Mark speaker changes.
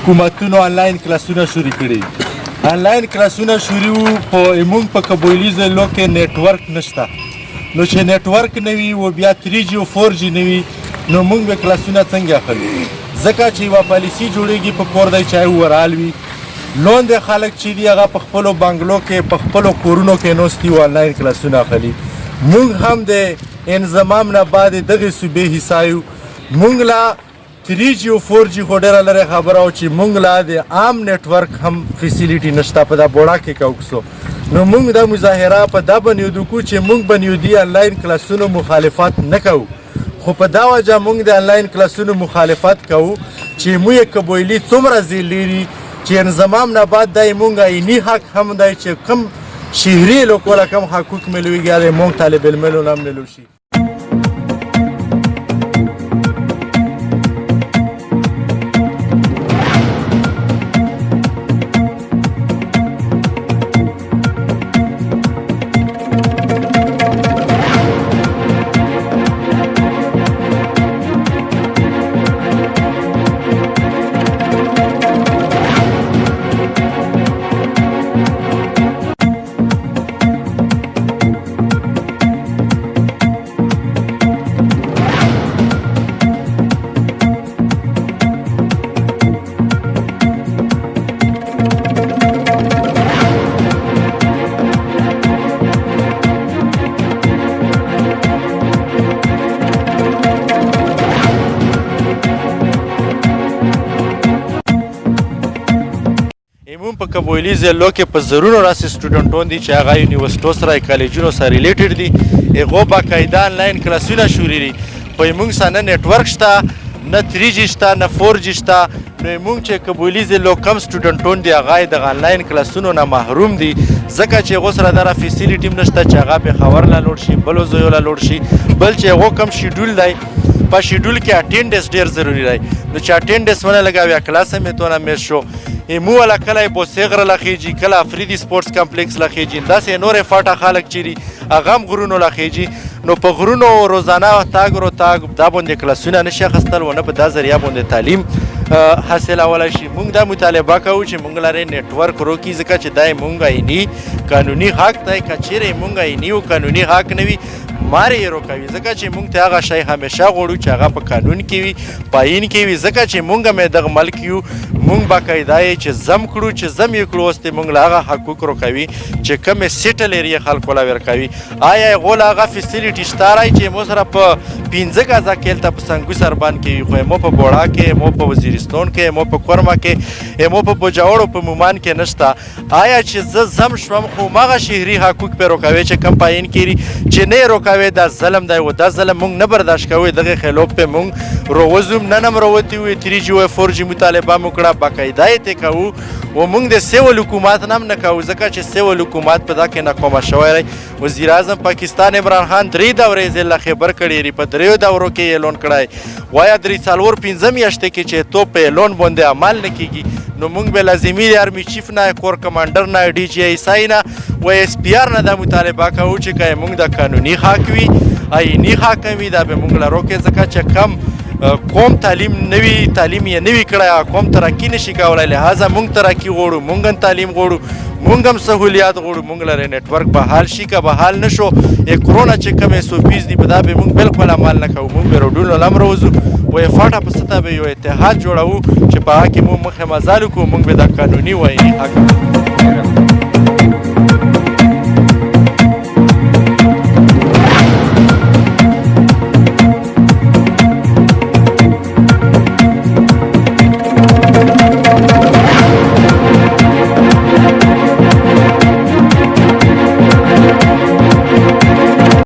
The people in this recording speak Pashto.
Speaker 1: حکومتونو آنلاین کلاسونه شروع کړي. آنلاین کلاسونه شروع وو په موږ په قبایلي ضلعو کې نیټورک نشته، نو چې نیټورک نه وي او بیا 3G او 4G نه وي نو موږ به کلاسونه څنګه اخلو؟ ځکه چې یوه پالیسي جوړېږي په کور دی چې ورال وي لوندې خلک چې دي هغه په خپلو بنګلو کې په خپلو کورونو کې ناست دي او آنلاین کلاسونه اخلي. موږ هم د انضمام نه بعد دغې صوبې حصه یو. موږ لا 3G او 4G خو ډېره لرې خبره وه چې موږ لا د عام نیټورک هم فیسیلیټي نشته په دا بوړه کې کوکسو. نو موږ دا مظاهره په دا بنیادو کو چې موږ بنیادي آنلاین کلاسونو مخالفت نه کوو، خو په دا وجه موږ د آنلاین کلاسونو مخالفت کوو چې موږ قبایلي څومره ځای لري چې انضمام نه بعد دا موږ عیني حق هم دی چې کم شهري لوکو له کم حقوق ملویږي هغه موږ طالب علمانو نه هم ملو شي. په قبایلي ضلعو کې په زرونو راسې سټوډنټان دي چې هغه یونیورسټو سره کالجونو سره ریلیټډ دي، هغو باقاعده آنلاین کلاسونه شروع دي. په موږ سره نه نیټورک شته، نه 3G شته، نه 4G شته. نو موږ چې قبایلي ضلعو کم سټوډنټان دي هغه یې دغه آنلاین کلاسونو نه محروم دي، ځکه چې هغو سره دغه فیسیلیټي هم نشته چې هغه پېښور له لوړ شي، بلو ځایو له لوړ شي. بل چې هغو کم شیډول دی، په شیډول کې اټینډنس ډېر ضروري دی. نو چې اټینډنس ونه لګوي کلاس هم یې تونه میس شو. مو ولا کله بوسې غره لخیږي، کله افریدي سپورټس کمپلیکس لخیږي، داسې نورې فاټه خلک چې دي هغه هم غرونو لخیږي. نو په غرونو روزانه تاګ رو تاګ دا باندې کلاسونه نشي اخیستل، ونه په دا ذریعه باندې تعلیم حاصلولی شي. موږ دا مطالبه کوو چې موږ لرې نیټورک روکي، ځکه چې دا موږ عیني قانوني حق دی. که چیرې موږ عیني او قانوني حق نه وي مارې یې روکوي، ځکه چې موږ ته هغه شی همیشه غواړو چې هغه په قانون کې وي، په آیین کې وي، ځکه چې موږ هم دغه ملک یو. موږ باقاعده یې چې زم کړو، چې زم یې کړو، اوس موږ له هغه حقوق روکوي چې کومې سیټل ایریا خلکو له ورکوي. آیا هغو له هغه فیسیلیټي شته رایي چې مو سره په 15 غزه کې هلته په سنګو سربان کې وي، خو مو په بوړا کې، مو په وزیرستان کې، مو په کورما کې، مو په بوجاوړو په مومان کې نشته. آیا چې زه زم شوم خو هماغه شهري حقوق پرې روکوي چې کوم په آیین کې دي چې نه یې روکوي؟ دا ظلم دی او دا ظلم موږ نه برداشت کوو. دغې خلاف پې موږ رووځو، نن هم راوتي وو. 3G او 4G مطالبه مو کړه، باقاعده یې ترې کوو. و موږ د سیول حکومت نه هم نه کوو، ځکه چې سیول حکومت په دا کې ناکامه شوی دی. وزیر اعظم پاکستان عمران خان 3 دورې ضلع خبر کړی دی، په 3 دورو کې یې اعلان کړی. وایه 3-4-5 میاشتې کې چې تو په اعلان باندې عمل نه کېږي نو موږ به لازمي د آرمي چیف نه، کور کمانډر نه، DGI نه و SPR نه دا مطالبه کوو چې که موږ د قانوني حق وي، آییني حق وي، دا به موږ له روکې، ځکه چې کم قوم تعلیم نوي تعلیم یې نوي کړی، قوم ترقي نشي کولی. لهذا موږ ترقي غواړو، موږ هم تعلیم غواړو، موږ هم سهولیات غواړو. موږ لرې نیټورک بحال شي، که بحال نه شو کرونا چې کومې سوپیز دي په دا به موږ بالکل عمل نه کوو. موږ به روډونو له هم راوځو و یې فاټه په سطحه به یو اتحاد جوړوو چې په هغه کې موږ مخې مزال وکړو. موږ به دا قانوني و عیني حق